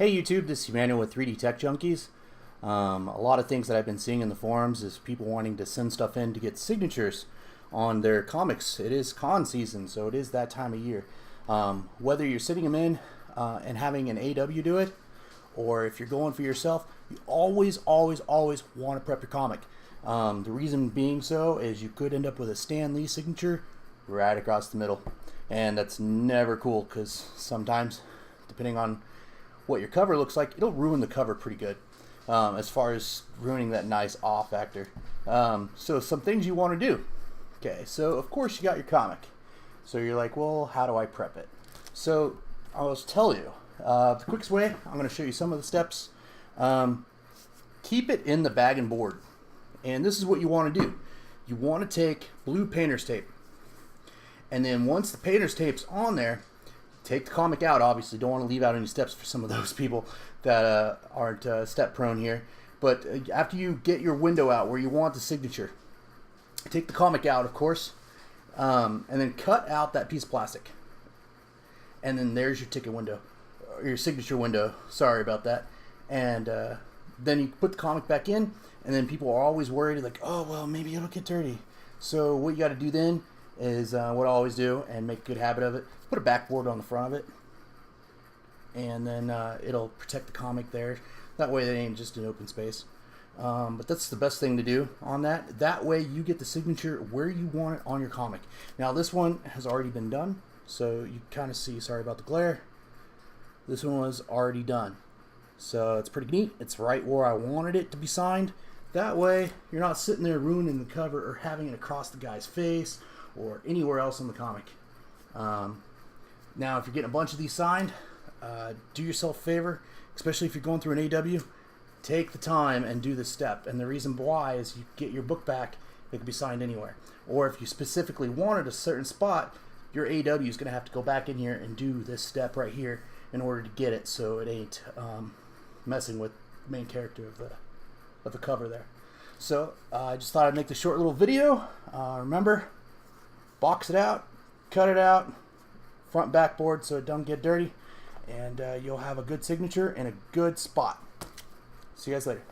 Hey YouTube, this is Emmanuel with 3D Tech Junkies. A lot of things that I've been seeing in the forums is people wanting to send stuff in to get signatures on their comics. It is con season, so it is that time of year. Whether you're sitting them in and having an AW do it, or if you're going for yourself, you always want to prep your comic. The reason being so is you could end up with a Stan Lee signature right across the middle, and that's never cool because sometimes, depending on what your cover looks like, it'll ruin the cover pretty good, as far as ruining that nice awe factor. So some things you want to do. Okay, so of course you got your comic. So you're like, well, how do I prep it? So I'll just tell you. The quickest way, I'm going to show you some of the steps. Keep it in the bag and board. And this is what you want to do. You want to take blue painter's tape. And then once the painter's tape's on there, take the comic out. Obviously, don't want to leave out any steps for some of those people that aren't step prone here. But after you get your window out where you want the signature, take the comic out, of course, and then cut out that piece of plastic. And then there's your ticket window, or your signature window. Sorry about that. And then you put the comic back in, and then people are always worried, like, oh, well, maybe it'll get dirty. So what you got to do then is what I always do, and make a good habit of it, put a backboard on the front of it, and then it'll protect the comic there. That way it ain't just an open space. But that's the best thing to do on that. That way you get the signature where you want it on your comic. Now this one has already been done, so you kind of see, sorry about the glare, this one was already done. So it's pretty neat. It's right where I wanted it to be signed. That way you're not sitting there ruining the cover or having it across the guy's face or anywhere else in the comic. Now if you're getting a bunch of these signed, do yourself a favor, especially if you're going through an AW, take the time and do this step. And the reason why is you get your book back, it can be signed anywhere. Or if you specifically wanted a certain spot, your AW is going to have to go back in here and do this step right here in order to get it, so it ain't messing with the main character of the cover there. So I just thought I'd make this short little video. Remember, box it out, cut it out, front backboard so it don't get dirty, and you'll have a good signature and a good spot. See you guys later.